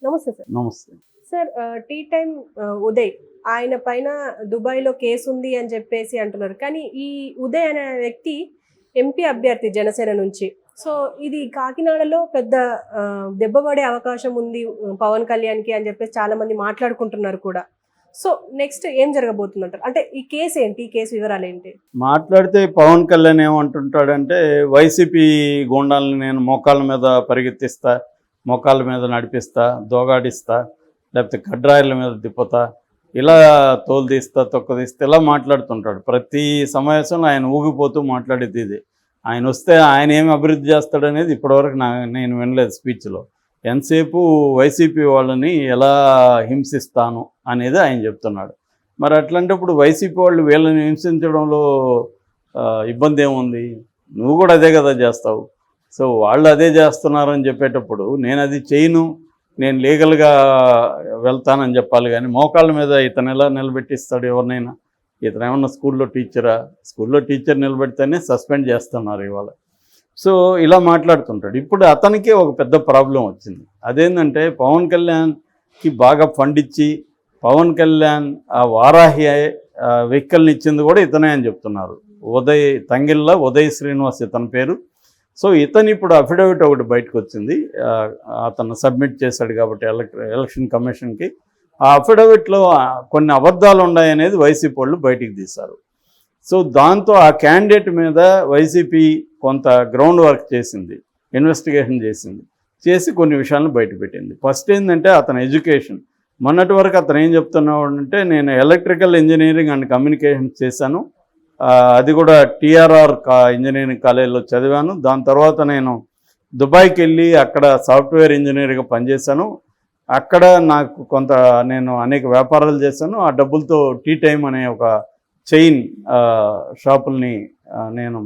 నమస్తే సార్. నమస్తే. Sir tea time Uday ఆయన పైన దుబాయ్‌లో కేసు ఉంది అని చెప్పేసి అంటున్నారు. కానీ ఈ ఉదయ్ అనే వ్యక్తి ఎంపీ అభ్యర్థి జనసేన నుంచి. సో ఇది కాకినాడలో పెద్ద దెబ్బ పడే అవకాశం ఉంది పవన్ కళ్యాణ్‌కి అని చెప్పేసి చాలామంది మాట్లాడుకుంటున్నారు కూడా. సో నెక్స్ట్ ఏం జరగబోతుందంటారు? అంటే ఈ కేసు ఏంటి? ఈ కేసు వివరాలేంటి? మాట్లాడితే పవన్ కళ్యాణ్ ఏమంటుంటాడంటే, వైసీపీ గూండాలను నేను మోకాళ్ళ మీద పరిగెత్తిస్తా, మోకాళ్ళ మీద నడిపిస్తా, దోగాడిస్తా, లేకపోతే కడ్రాయిల మీద తిప్పుతా, ఇలా తోలు తీస్తా, తొక్కదీస్తా, ఇలా మాట్లాడుతుంటాడు. ప్రతి సమావేశంలో ఆయన ఊగిపోతూ మాట్లాడేది ఇది. ఆయన వస్తే ఆయన ఏమి అభివృద్ధి చేస్తాడనేది ఇప్పటివరకు నేను వినలేదు స్పీచ్లో. ఎంతసేపు వైసీపీ వాళ్ళని ఎలా హింసిస్తాను అనేది ఆయన చెప్తున్నాడు. మరి అట్లాంటప్పుడు వైసీపీ వాళ్ళు వీళ్ళని హింసించడంలో ఇబ్బంది ఏముంది? నువ్వు కూడా అదే కదా చేస్తావు. సో వాళ్ళు అదే చేస్తున్నారని చెప్పేటప్పుడు నేను అది చేయను, నేను లీగల్గా వెళ్తానని చెప్పాలి. కానీ మోకాళ్ళ మీద ఇతను ఎలా నిలబెట్టిస్తాడు ఎవరినైనా? ఇతను ఏమన్నా స్కూల్లో టీచరా? స్కూల్లో టీచర్ నిలబెడితేనే సస్పెండ్ చేస్తున్నారు ఇవాళ. సో ఇలా మాట్లాడుతుంటాడు. ఇప్పుడు అతనికి ఒక పెద్ద ప్రాబ్లం వచ్చింది. అదేంటంటే పవన్ కళ్యాణ్కి బాగా ఫండ్ ఇచ్చి పవన్ కళ్యాణ్ ఆ వారాహి వెహికల్ని ఇచ్చింది కూడా ఇతనే అని చెప్తున్నారు. తంగిళ్ళ ఉదయ్ శ్రీనివాస్ ఇతని పేరు. సో ఇతను ఇప్పుడు అఫిడవిట్ ఒకటి బయటకు వచ్చింది, అతను సబ్మిట్ చేశాడు కాబట్టి ఎలక్షన్ కమిషన్కి. ఆ అఫిడవిట్లో కొన్ని అబద్ధాలు ఉన్నాయనేది వైసీపీ వాళ్ళు బయటికి తీశారు. సో దాంతో ఆ క్యాండిడేట్ మీద వైసీపీ కొంత గ్రౌండ్ వర్క్ చేసింది, ఇన్వెస్టిగేషన్ చేసి కొన్ని విషయాలను బయటపెట్టింది. ఫస్ట్ ఏంటంటే అతని ఎడ్యుకేషన్. మొన్నటి వరకు అతను ఏం చెప్తున్నాడు అంటే, నేను ఎలక్ట్రికల్ ఇంజనీరింగ్ అండ్ కమ్యూనికేషన్స్ చేశాను, అది కూడా టీఆర్ఆర్ ఇంజనీరింగ్ కాలేజీలో చదివాను. దాని తర్వాత నేను దుబాయ్కి వెళ్ళి అక్కడ సాఫ్ట్వేర్ ఇంజనీర్గా పనిచేశాను. అక్కడ నాకు నేను అనేక వ్యాపారాలు చేశాను. ఆ డబ్బులతో టీ టైమ్ అనే ఒక చైన్ షాపుల్ని నేను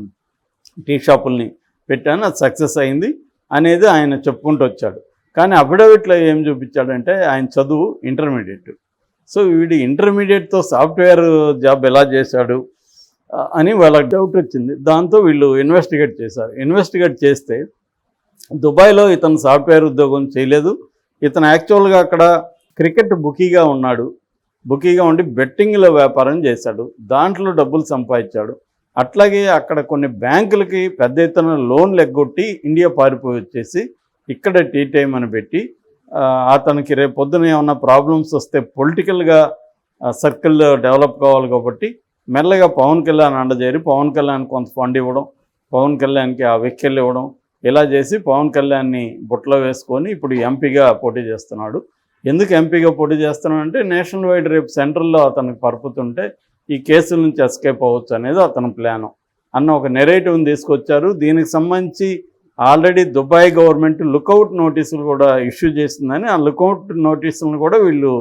టీ షాపుల్ని పెట్టాను, అది సక్సెస్ అయింది అనేది ఆయన చెప్పుకుంటూ వచ్చాడు. కానీ అఫిడవిట్లో ఏం చూపించాడంటే ఆయన చదువు ఇంటర్మీడియట్. సో వీడి ఇంటర్మీడియట్తో సాఫ్ట్వేర్ జాబ్ ఎలా చేశాడు అని వాళ్ళకి డౌట్ వచ్చింది. దాంతో వీళ్ళు ఇన్వెస్టిగేట్ చేశారు. ఇన్వెస్టిగేట్ చేస్తే దుబాయ్లో ఇతను సాఫ్ట్వేర్ ఉద్యోగం చేయలేదు. ఇతను యాక్చువల్గా అక్కడ క్రికెట్ బుకీగా ఉన్నాడు. బుకీగా ఉండి బెట్టింగ్లో వ్యాపారం చేశాడు, దాంట్లో డబ్బులు సంపాదించాడు. అట్లాగే అక్కడ కొన్ని బ్యాంకులకి పెద్ద ఎత్తున లోన్లు ఎగ్గొట్టి ఇండియా పారిపోయి వచ్చేసి ఇక్కడ టీ టైం అని పెట్టి అతనికి రేపు పొద్దున ఏమన్నా ప్రాబ్లమ్స్ వస్తే పొలిటికల్గా సర్కిల్ డెవలప్ కావాలి కాబట్టి మెల్లగా పవన్ కళ్యాణ్ అండజేరి పవన్ కళ్యాణ్ కొంత ఫండ్ ఇవ్వడం, పవన్ కళ్యాణ్కి ఆ వెహికల్ ఇవ్వడం, ఇలా చేసి పవన్ కళ్యాణ్ని బుట్టలో వేసుకొని ఇప్పుడు ఎంపీగా పోటీ చేస్తున్నాడు. ఎందుకు ఎంపీగా పోటీ చేస్తున్నాడంటే నేషనల్ వైడ్ రేపు సెంట్రల్లో అతనికి పరుపుతుంటే ఈ కేసుల నుంచి ఎస్కేప్ అవ్వచ్చు అనేది అతని ప్లాను అన్న ఒక నెరేటివ్ని తీసుకొచ్చారు. దీనికి సంబంధించి ఆల్రెడీ దుబాయ్ గవర్నమెంట్ లుకౌట్ నోటీసులు కూడా ఇష్యూ చేసిందని ఆ లుకౌట్ నోటీసులను కూడా వీళ్ళు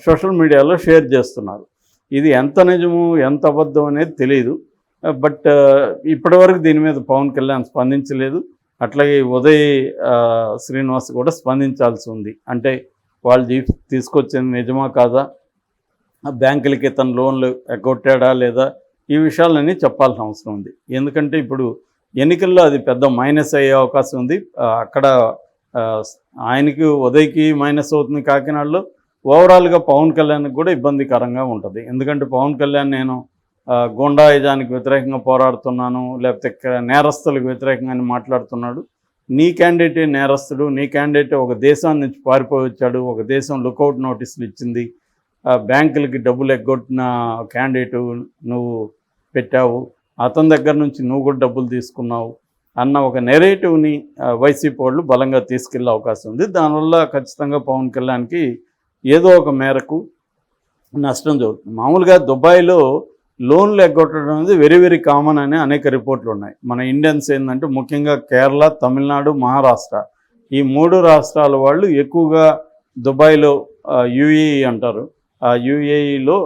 సోషల్ మీడియాలో షేర్ చేస్తున్నారు. ఇది ఎంత నిజము ఎంత అబద్ధం అనేది తెలియదు. బట్ ఇప్పటివరకు దీని మీద పవన్ కళ్యాణ్ స్పందించలేదు. అట్లాగే ఉదయ్ శ్రీనివాస్ కూడా స్పందించాల్సి ఉంది. అంటే వాళ్ళు తీసుకొచ్చింది నిజమా కాదా, బ్యాంకులకి తన లోన్లు ఎగ్గొట్టాడా లేదా, ఈ విషయాలన్నీ చెప్పాల్సిన అవసరం ఉంది. ఎందుకంటే ఇప్పుడు ఎన్నికల్లో అది పెద్ద మైనస్ అయ్యే అవకాశం ఉంది. అక్కడ ఆయనకి ఉదయ్కి మైనస్ అవుతుంది కాకినాడలో. ఓవరాల్గా పవన్ కళ్యాణ్కి కూడా ఇబ్బందికరంగా ఉంటుంది. ఎందుకంటే పవన్ కళ్యాణ్ నేను గూండాయిజానికి వ్యతిరేకంగా పోరాడుతున్నాను, లేకపోతే నేరస్తులకు వ్యతిరేకంగా మాట్లాడుతున్నాడు. నీ క్యాండిడేటే నేరస్తుడు, నీ క్యాండిడేటే ఒక దేశాన్ని నుంచి పారిపోయి వచ్చాడు, ఒక దేశం లుకౌట్ నోటీసులు ఇచ్చింది, బ్యాంకులకి డబ్బులు ఎగ్గొట్టిన క్యాండిడేటు నువ్వు పెట్టావు, అతని దగ్గర నుంచి నువ్వు కూడా డబ్బులు తీసుకున్నావు అన్న ఒక నెరేటివ్ని వైసీపీ వాళ్ళు బలంగా తీసుకెళ్లే అవకాశం ఉంది. దానివల్ల ఖచ్చితంగా పవన్ కళ్యాణ్కి ఏదో ఒక మేరకు నష్టం జరుగుతుంది. మామూలుగా దుబాయ్లో లోన్లు ఎగ్గొట్టడం అనేది వెరీ వెరీ కామన్ అని అనేక రిపోర్ట్లు ఉన్నాయి. మన ఇండియన్స్ ఏంటంటే ముఖ్యంగా కేరళ, తమిళనాడు, మహారాష్ట్ర ఈ 3 రాష్ట్రాల వాళ్ళు ఎక్కువగా దుబాయ్లో యూఏఈ అంటారు, ఆ యూఏఈలో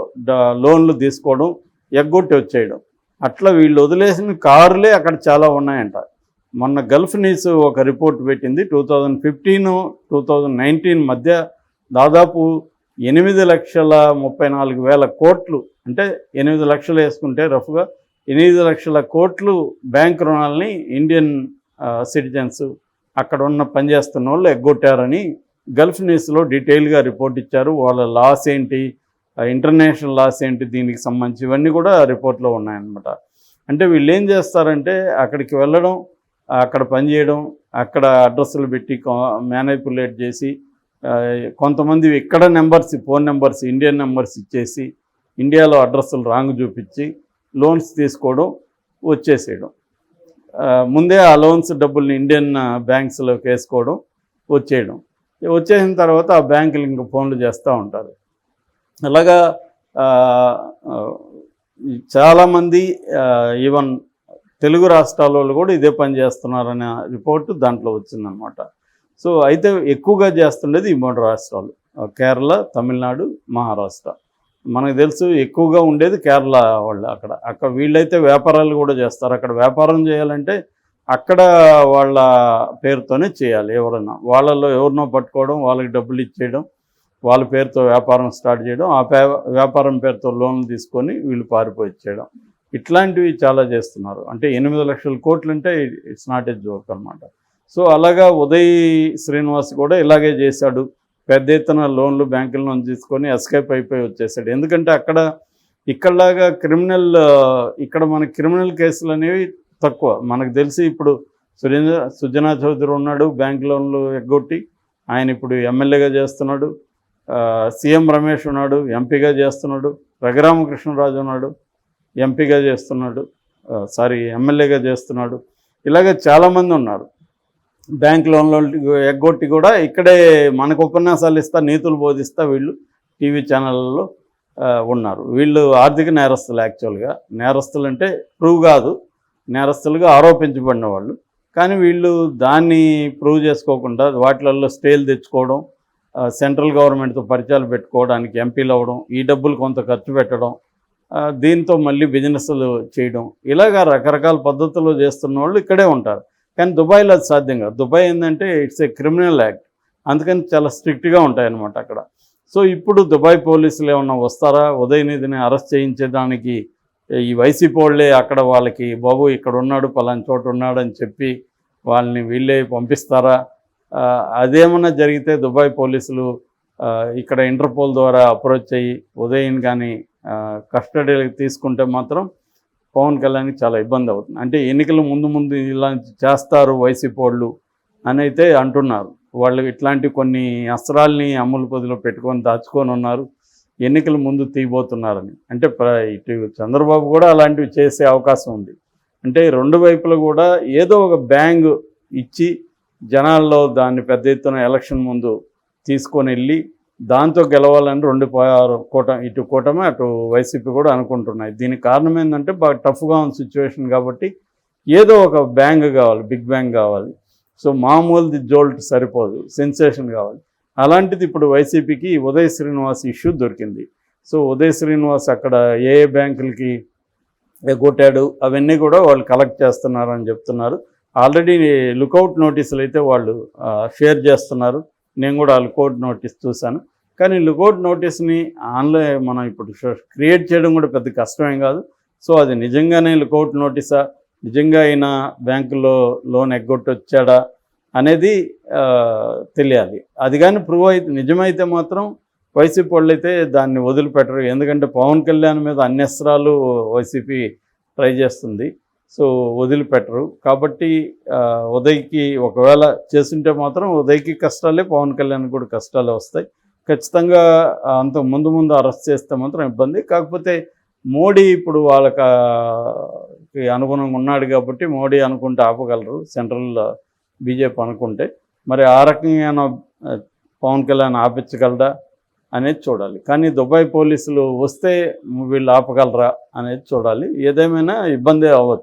లోన్లు తీసుకోవడం, ఎగ్గొట్టి వచ్చేయడం. అట్లా వీళ్ళు వదిలేసిన కారులే అక్కడ చాలా ఉన్నాయంట. మొన్న గల్ఫ్ న్యూస్ ఒక రిపోర్ట్ పెట్టింది. 2015-2019 మధ్య దాదాపు 8,34,000 కోట్లు, అంటే 8 లక్షలు వేసుకుంటే రఫ్గా 8 లక్షల కోట్లు బ్యాంక్ రుణాలని ఇండియన్ సిటిజన్స్ అక్కడ ఉన్న పనిచేస్తున్న వాళ్ళు ఎగ్గొట్టారని గల్ఫ్ న్యూస్లో డీటెయిల్గా రిపోర్ట్ ఇచ్చారు. వాళ్ళ లాస్ ఏంటి, ఇంటర్నేషనల్ లాస్ ఏంటి, దీనికి సంబంధించి ఇవన్నీ కూడా రిపోర్ట్లో ఉన్నాయన్నమాట. అంటే వీళ్ళు ఏం చేస్తారంటే అక్కడికి వెళ్ళడం, అక్కడ పనిచేయడం, అక్కడ అడ్రస్లు పెట్టి మ్యానిపులేట్ చేసి కొంతమంది ఇక్కడ numbers, phone numbers, Indian numbers ఇచ్చేసి ఇండియాలో అడ్రస్లు రాంగ్ చూపించి లోన్స్ తీసుకోవడం, వచ్చేసేయడం. ముందే ఆ లోన్స్ డబ్బుల్ని ఇండియన్ బ్యాంక్స్లోకి వేసుకోవడం, వచ్చేసిన తర్వాత ఆ బ్యాంకులు ఇంకా ఫోన్లు చేస్తూ ఉంటారు. అలాగా చాలామంది ఈవెన్ తెలుగు రాష్ట్రాల వాళ్ళు కూడా ఇదే పని చేస్తున్నారనే రిపోర్టు దాంట్లో వచ్చిందనమాట. సో అయితే ఎక్కువగా చేస్తుండేది ఈ 3 రాష్ట్రాలు, కేరళ, తమిళనాడు, మహారాష్ట్ర. మనకు తెలుసు ఎక్కువగా ఉండేది కేరళ వాళ్ళు. అక్కడ వీళ్ళైతే వ్యాపారాలు కూడా చేస్తారు. అక్కడ వ్యాపారం చేయాలంటే అక్కడ వాళ్ళ పేరుతోనే చేయాలి. ఎవరైనా వాళ్ళలో ఎవరినో పట్టుకోవడం, వాళ్ళకి డబ్బులు ఇచ్చేయడం, వాళ్ళ పేరుతో వ్యాపారం స్టార్ట్ చేయడం, ఆ వ్యాపారం పేరుతో లోన్లు తీసుకొని వీళ్ళు పారిపోయిచ్చేయడం, ఇట్లాంటివి చాలా చేస్తున్నారు. అంటే 8 లక్షల కోట్లు అంటే ఇట్స్ నాట్ ఏ జోక్ అనమాట. సో అలాగా ఉదయ్ శ్రీనివాస్ కూడా ఇలాగే చేశాడు. పెద్ద ఎత్తున లోన్లు బ్యాంకుల నుంచి తీసుకొని ఎస్కేప్ అయిపోయి వచ్చేసాడు. ఎందుకంటే ఇక్కడలాగా ఇక్కడ మన క్రిమినల్ కేసులు అనేవి తక్కువ. మనకు తెలిసి ఇప్పుడు సుజనా చౌదరి ఉన్నాడు, బ్యాంక్ లోన్లు ఎగ్గొట్టి ఆయన ఇప్పుడు ఎమ్మెల్యేగా చేస్తున్నాడు. సీఎం రమేష్ ఉన్నాడు, ఎంపీగా చేస్తున్నాడు. రఘురామకృష్ణరాజు ఉన్నాడు, ఎంపీగా చేస్తున్నాడు, ఎమ్మెల్యేగా చేస్తున్నాడు. ఇలాగ చాలామంది ఉన్నారు. బ్యాంక్ లోన్లు ఎగ్గొట్టి కూడా ఇక్కడే మనకు ఉపన్యాసాలు ఇస్తా, నీతులు బోధిస్తా వీళ్ళు టీవీ ఛానళ్ళలో ఉన్నారు. వీళ్ళు ఆర్థిక నేరస్తులు. యాక్చువల్గా నేరస్తులు అంటే ప్రూవ్ కాదు, నేరస్తులుగా ఆరోపించబడిన వాళ్ళు. కానీ వీళ్ళు దాన్ని ప్రూవ్ చేసుకోకుండా వాటిలలో స్టేలు తెచ్చుకోవడం, సెంట్రల్ గవర్నమెంట్తో పరిచయాలు పెట్టుకోవడానికి ఎంపీలు అవ్వడం, ఈ డబ్బులు కొంత ఖర్చు పెట్టడం, దీంతో మళ్ళీ బిజినెస్లు చేయడం, ఇలాగా రకరకాల పద్ధతుల్లో చేస్తున్న వాళ్ళు ఇక్కడే ఉంటారు. కానీ దుబాయ్లో అది సాధ్యం కాదు. దుబాయ్ ఏంటంటే ఇట్స్ ఏ క్రిమినల్ యాక్ట్, అందుకని చాలా స్ట్రిక్ట్గా ఉంటాయన్నమాట అక్కడ. సో ఇప్పుడు దుబాయ్ పోలీసులు ఏమన్నా వస్తారా ఉదయనిధిని అరెస్ట్ చేయించేదానికి? ఈ వైసీపీ వాళ్ళే అక్కడ వాళ్ళకి బాబు ఇక్కడ ఉన్నాడు, పలానా చోట ఉన్నాడు అని చెప్పి వాళ్ళని వీళ్ళే పంపిస్తారా? అదేమన్నా జరిగితే దుబాయ్ పోలీసులు ఇక్కడ ఇంటర్పోల్ ద్వారా అప్రోచ్ అయ్యి ఉదయన్ కానీ కస్టడీకి తీసుకుంటే మాత్రం పవన్ కళ్యాణ్కి చాలా ఇబ్బంది అవుతుంది. అంటే ఎన్నికల ముందు ఇలా చేస్తారు వైసీపీ వాళ్ళు అని అయితే అంటున్నారు. వాళ్ళు ఇట్లాంటి కొన్ని అస్త్రాలని అమ్ముల పొదిలో పెట్టుకొని దాచుకొని ఉన్నారు, ఎన్నికల ముందు తీయబోతున్నారని. అంటే ఇటు చంద్రబాబు కూడా అలాంటివి చేసే అవకాశం ఉంది. అంటే రెండు వైపులు కూడా ఏదో ఒక బ్యాంగ్ ఇచ్చి జనాల్లో దాన్ని పెద్ద ఎత్తున ఎలక్షన్ ముందు తీసుకొని వెళ్ళి దాంతో గెలవాలని ఇటు కూటమి అటు వైసీపీ కూడా అనుకుంటున్నాయి. దీనికి కారణం ఏంటంటే బాగా టఫ్గా ఉన్న సిచ్యువేషన్ కాబట్టి ఏదో ఒక బ్యాంగ్ కావాలి, బిగ్ బ్యాంగ్ కావాలి. సో మామూలుది జోల్ట్ సరిపోదు, సెన్సేషన్ కావాలి. అలాంటిది ఇప్పుడు వైసీపీకి ఉదయ్ శ్రీనివాస్ ఇష్యూ దొరికింది. సో ఉదయ్ శ్రీనివాస్ అక్కడ ఏ బ్యాంకులకి కొట్టాడు అవన్నీ కూడా వాళ్ళు కలెక్ట్ చేస్తున్నారని చెప్తున్నారు. ఆల్రెడీ లుకౌట్ నోటీసులు అయితే వాళ్ళు షేర్ చేస్తున్నారు. నేను కూడా లుకౌట్ నోటీస్ చూశాను. కానీ లుకౌట్ నోటీస్ని ఆన్లైన్ మనం ఇప్పుడు క్రియేట్ చేయడం కూడా పెద్ద కష్టమేం కాదు. సో అది నిజంగానే లుకౌట్ నోటీసా, నిజంగా అయినా బ్యాంకులో లోన్ ఎగ్గొట్టి వచ్చాడా అనేది తెలియాలి. అది కానీ ప్రూవ్ అయితే నిజమైతే మాత్రం వైసీపీ వాళ్ళు అయితే దాన్ని వదిలిపెట్టరు. ఎందుకంటే పవన్ కళ్యాణ్ మీద అన్ని అస్త్రాలు వైసీపీ ట్రై చేస్తుంది. సో వదిలిపెట్టరు. కాబట్టి ఉదయ్కి ఒకవేళ చేస్తుంటే మాత్రం ఉదయ్కి కష్టాలే, పవన్ కళ్యాణ్ కూడా కష్టాలే వస్తాయి ఖచ్చితంగా. అంత ముందు అరెస్ట్ చేస్తే మాత్రం ఇబ్బంది. కాకపోతే మోడీ ఇప్పుడు వాళ్ళకి అనుగుణంగా ఉన్నాడు కాబట్టి మోడీ అనుకుంటే ఆపగలరు, సెంట్రల్ బీజేపీ అనుకుంటే. మరి ఆ రకంగా పవన్ కళ్యాణ్ ఆపించగలరా అనేది చూడాలి. కానీ దుబాయ్ పోలీసులు వస్తే వీళ్ళు ఆపగలరా అనేది చూడాలి. ఏదేమైనా ఇబ్బందే అవ్వచ్చు.